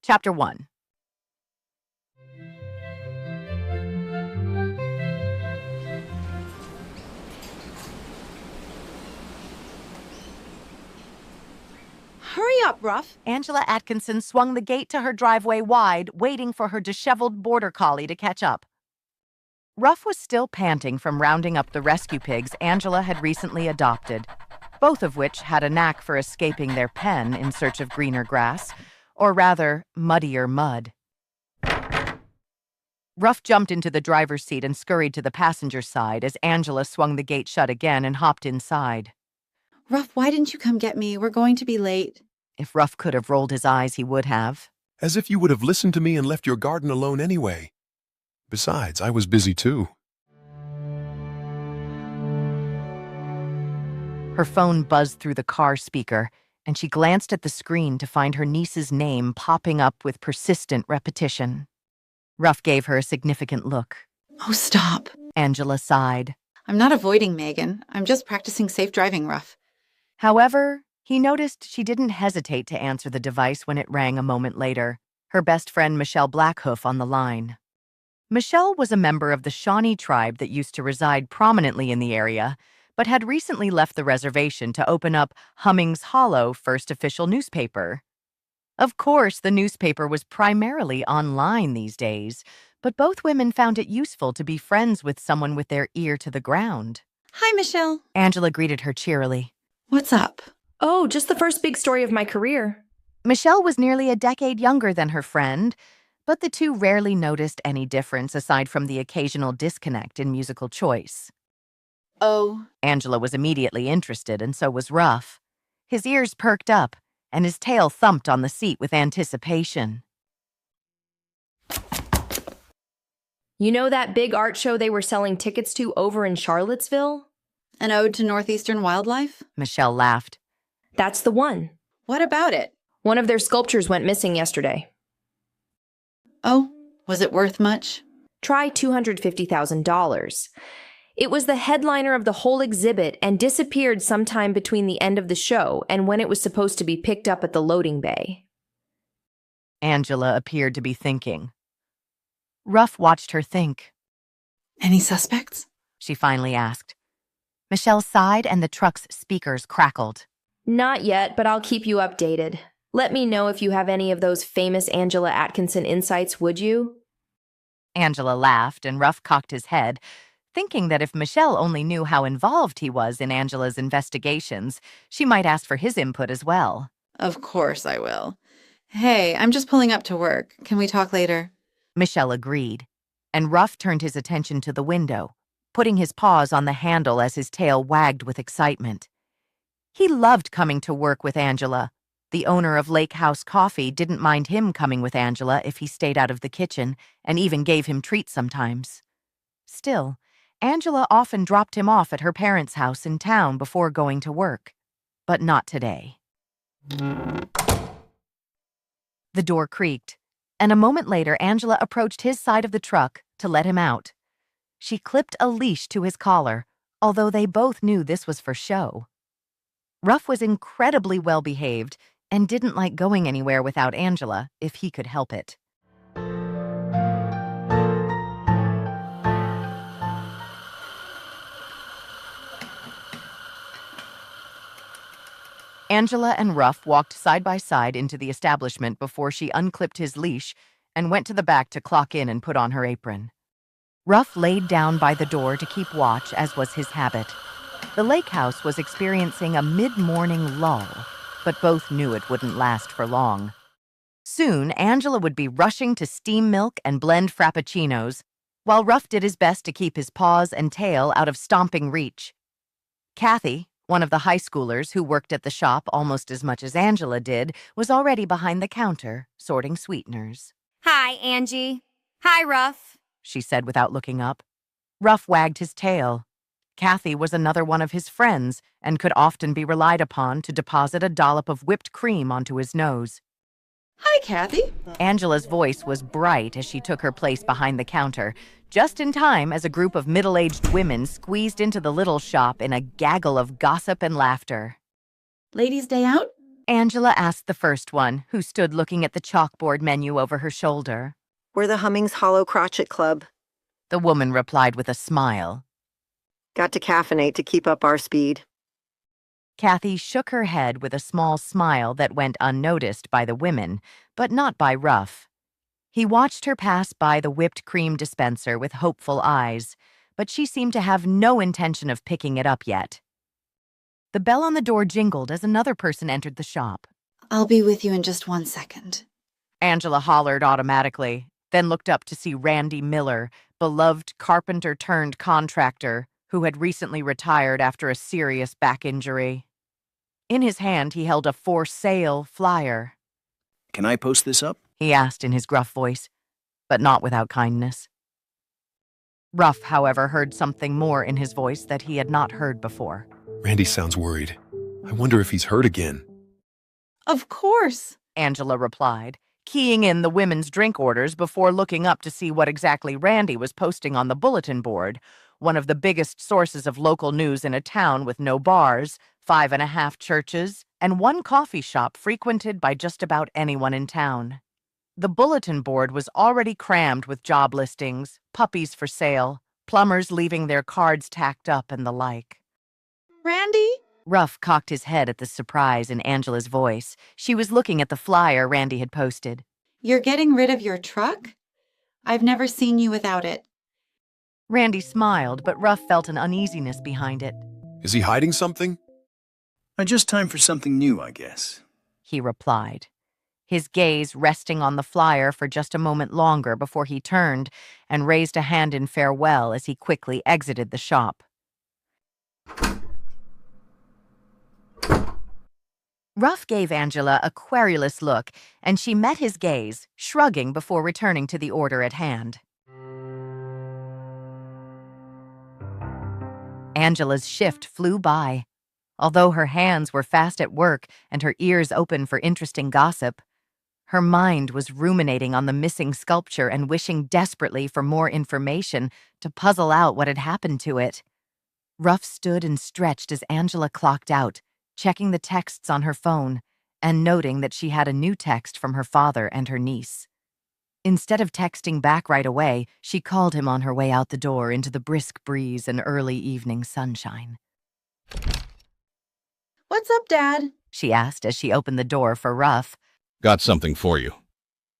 Chapter 1. Hurry up, Ruff. Angela Atkinson swung the gate to her driveway wide, waiting for her disheveled border collie to catch up. Ruff was still panting from rounding up the rescue pigs Angela had recently adopted, both of which had a knack for escaping their pen in search of greener grass, or rather, muddier mud. Ruff jumped into the driver's seat and scurried to the passenger side as Angela swung the gate shut again and hopped inside. Ruff, why didn't you come get me? We're going to be late. If Ruff could have rolled his eyes, he would have. As if you would have listened to me and left your garden alone anyway. Besides, I was busy too. Her phone buzzed through the car speaker, and she glanced at the screen to find her niece's name popping up with persistent repetition. Ruff gave her a significant look. Oh, stop. Angela sighed. I'm not avoiding Megan. I'm just practicing safe driving, Ruff. However, he noticed she didn't hesitate to answer the device when it rang a moment later, her best friend Michelle Blackhoof on the line. Michelle was a member of the Shawnee tribe that used to reside prominently in the area, but had recently left the reservation to open up Hummings Hollow, first official newspaper. Of course, the newspaper was primarily online these days, but both women found it useful to be friends with someone with their ear to the ground. Hi, Michelle. Angela greeted her cheerily. What's up? Oh, just the first big story of my career. Michelle was nearly a decade younger than her friend, but the two rarely noticed any difference aside from the occasional disconnect in musical choice. Oh. Angela was immediately interested, and so was Ruff. His ears perked up, and his tail thumped on the seat with anticipation. You know that big art show they were selling tickets to over in Charlottesville? An ode to northeastern wildlife? Michelle laughed. That's the one. What about it? One of their sculptures went missing yesterday. Oh, was it worth much? Try $250,000. It was the headliner of the whole exhibit and disappeared sometime between the end of the show and when it was supposed to be picked up at the loading bay. Angela appeared to be thinking. Ruff watched her think. Any suspects? She finally asked. Michelle sighed and the truck's speakers crackled. Not yet, but I'll keep you updated. Let me know if you have any of those famous Angela Atkinson insights, would you? Angela laughed and Ruff cocked his head, thinking that if Michelle only knew how involved he was in Angela's investigations, she might ask for his input as well. Of course I will. Hey, I'm just pulling up to work. Can we talk later? Michelle agreed, and Ruff turned his attention to the window, putting his paws on the handle as his tail wagged with excitement. He loved coming to work with Angela. The owner of Lake House Coffee didn't mind him coming with Angela if he stayed out of the kitchen, and even gave him treats sometimes. Still, Angela often dropped him off at her parents' house in town before going to work. But not today. The door creaked, and a moment later Angela approached his side of the truck to let him out. She clipped a leash to his collar, although they both knew this was for show. Ruff was incredibly well-behaved and didn't like going anywhere without Angela if he could help it. Angela and Ruff walked side by side into the establishment before she unclipped his leash and went to the back to clock in and put on her apron. Ruff laid down by the door to keep watch, as was his habit. The lake house was experiencing a mid-morning lull, but both knew it wouldn't last for long. Soon, Angela would be rushing to steam milk and blend frappuccinos, while Ruff did his best to keep his paws and tail out of stomping reach. Kathy, one of the high schoolers who worked at the shop almost as much as Angela did, was already behind the counter, sorting sweeteners. Hi, Angie. Hi, Ruff, she said without looking up. Ruff wagged his tail. Kathy was another one of his friends and could often be relied upon to deposit a dollop of whipped cream onto his nose. Hi, Kathy. Angela's voice was bright as she took her place behind the counter, just in time as a group of middle-aged women squeezed into the little shop in a gaggle of gossip and laughter. Ladies' day out? Angela asked the first one, who stood looking at the chalkboard menu over her shoulder. We're the Hummings Hollow Crotchet Club. The woman replied with a smile. Got to caffeinate to keep up our speed. Kathy shook her head with a small smile that went unnoticed by the women, but not by Ruff. He watched her pass by the whipped cream dispenser with hopeful eyes, but she seemed to have no intention of picking it up yet. The bell on the door jingled as another person entered the shop. I'll be with you in just 1 second. Angela hollered automatically, then looked up to see Randy Miller, beloved carpenter-turned-contractor, who had recently retired after a serious back injury. In his hand, he held a for sale flyer. Can I post this up? He asked in his gruff voice, but not without kindness. Ruff, however, heard something more in his voice that he had not heard before. Randy sounds worried. I wonder if he's hurt again. Of course, Angela replied, keying in the women's drink orders before looking up to see what exactly Randy was posting on the bulletin board, one of the biggest sources of local news in a town with no bars, 5.5 churches, and 1 coffee shop frequented by just about anyone in town. The bulletin board was already crammed with job listings, puppies for sale, plumbers leaving their cards tacked up, and the like. Randy? Ruff cocked his head at the surprise in Angela's voice. She was looking at the flyer Randy had posted. You're getting rid of your truck? I've never seen you without it. Randy smiled, but Ruff felt an uneasiness behind it. Is he hiding something? Just time for something new, I guess. He replied, his gaze resting on the flyer for just a moment longer before he turned and raised a hand in farewell as he quickly exited the shop. Ruff gave Angela a querulous look, and she met his gaze, shrugging before returning to the order at hand. Angela's shift flew by. Although her hands were fast at work and her ears open for interesting gossip, her mind was ruminating on the missing sculpture and wishing desperately for more information to puzzle out what had happened to it. Ruff stood and stretched as Angela clocked out, checking the texts on her phone and noting that she had a new text from her father and her niece. Instead of texting back right away, she called him on her way out the door into the brisk breeze and early evening sunshine. What's up, Dad? She asked as she opened the door for Ruff. Got something for you.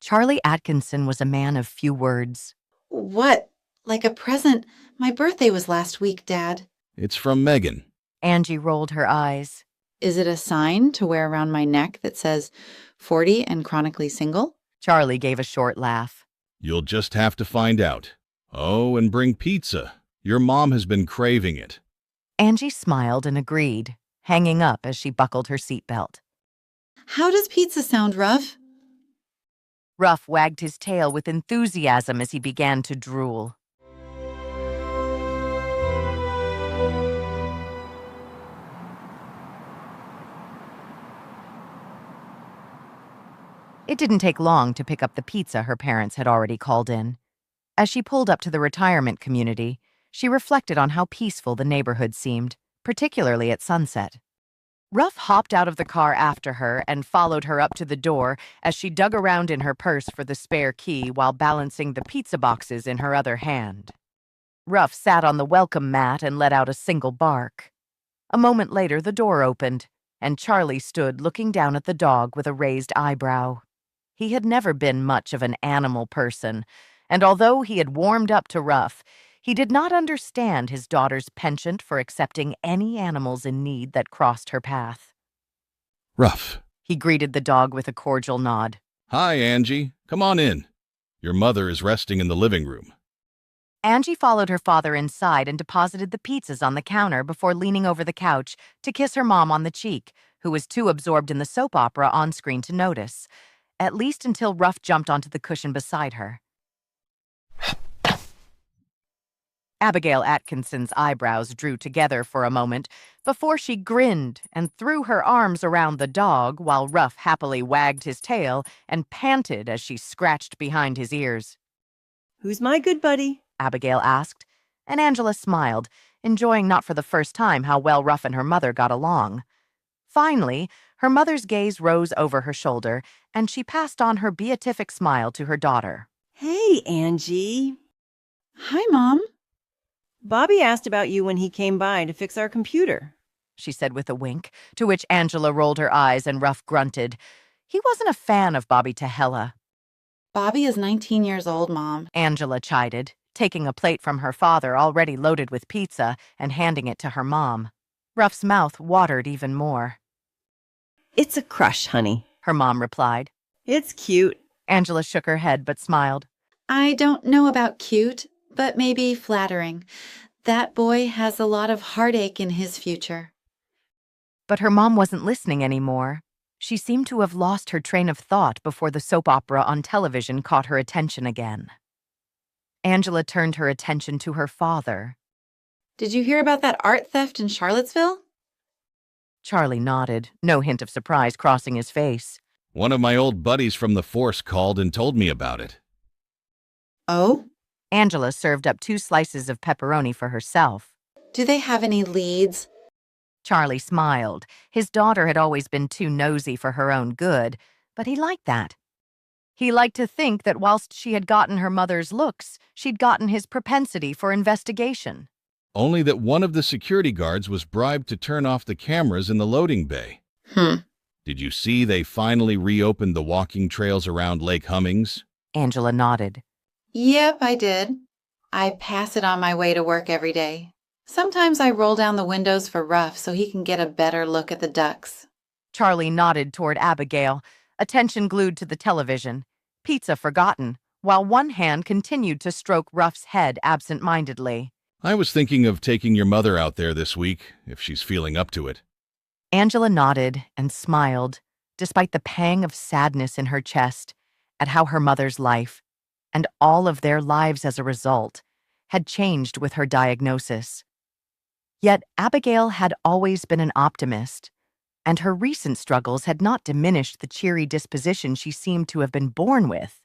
Charlie Atkinson was a man of few words. What? Like a present? My birthday was last week, Dad. It's from Megan. Angie rolled her eyes. Is it a sign to wear around my neck that says 40 and chronically single? Charlie gave a short laugh. You'll just have to find out. Oh, and bring pizza. Your mom has been craving it. Angie smiled and agreed, hanging up as she buckled her seatbelt. How does pizza sound, Ruff? Ruff wagged his tail with enthusiasm as he began to drool. It didn't take long to pick up the pizza her parents had already called in. As she pulled up to the retirement community, she reflected on how peaceful the neighborhood seemed, particularly at sunset. Ruff hopped out of the car after her and followed her up to the door as she dug around in her purse for the spare key while balancing the pizza boxes in her other hand. Ruff sat on the welcome mat and let out a single bark. A moment later, the door opened, and Charlie stood looking down at the dog with a raised eyebrow. He had never been much of an animal person, and although he had warmed up to Ruff, he did not understand his daughter's penchant for accepting any animals in need that crossed her path. Ruff. He greeted the dog with a cordial nod. Hi, Angie. Come on in. Your mother is resting in the living room. Angie followed her father inside and deposited the pizzas on the counter before leaning over the couch to kiss her mom on the cheek, who was too absorbed in the soap opera on screen to notice, at least until Ruff jumped onto the cushion beside her. Abigail Atkinson's eyebrows drew together for a moment before she grinned and threw her arms around the dog while Ruff happily wagged his tail and panted as she scratched behind his ears. Who's my good buddy? Abigail asked, and Angela smiled, enjoying not for the first time how well Ruff and her mother got along. Finally, Her mother's gaze rose over her shoulder, and she passed on her beatific smile to her daughter. Hey, Angie. Hi, Mom. Bobby asked about you when he came by to fix our computer. She said with a wink, to which Angela rolled her eyes and Ruff grunted. He wasn't a fan of Bobby Tehela. Bobby is 19 years old, Mom. Angela chided, taking a plate from her father already loaded with pizza and handing it to her mom. Ruff's mouth watered even more. It's a crush, honey. Her mom replied. It's cute. Angela shook her head but smiled. I don't know about cute, but maybe flattering. That boy has a lot of heartache in his future. But her mom wasn't listening anymore. She seemed to have lost her train of thought before the soap opera on television caught her attention again. Angela turned her attention to her father. Did you hear about that art theft in Charlottesville? Charlie nodded, no hint of surprise crossing his face. One of my old buddies from the force called and told me about it. Oh? Angela served up 2 slices of pepperoni for herself. Do they have any leads? Charlie smiled. His daughter had always been too nosy for her own good, but he liked that. He liked to think that whilst she had gotten her mother's looks, she'd gotten his propensity for investigation. Only that one of the security guards was bribed to turn off the cameras in the loading bay. Did you see they finally reopened the walking trails around Lake Hummings? Angela nodded. Yep, I did. I pass it on my way to work every day. Sometimes I roll down the windows for Ruff so he can get a better look at the ducks. Charlie nodded toward Abigail, attention glued to the television, pizza forgotten, while one hand continued to stroke Ruff's head absent-mindedly. I was thinking of taking your mother out there this week, if she's feeling up to it. Angela nodded and smiled, despite the pang of sadness in her chest, at how her mother's life, and all of their lives as a result, had changed with her diagnosis. Yet Abigail had always been an optimist, and her recent struggles had not diminished the cheery disposition she seemed to have been born with.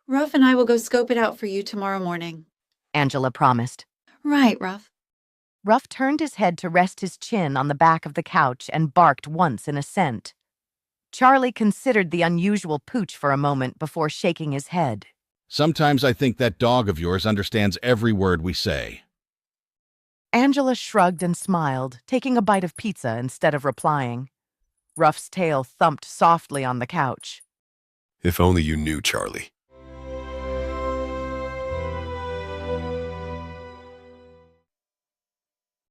Ruff and I will go scope it out for you tomorrow morning. Angela promised. Right, Ruff. Ruff turned his head to rest his chin on the back of the couch and barked once in assent. Charlie considered the unusual pooch for a moment before shaking his head. Sometimes I think that dog of yours understands every word we say. Angela shrugged and smiled, taking a bite of pizza instead of replying. Ruff's tail thumped softly on the couch. If only you knew, Charlie.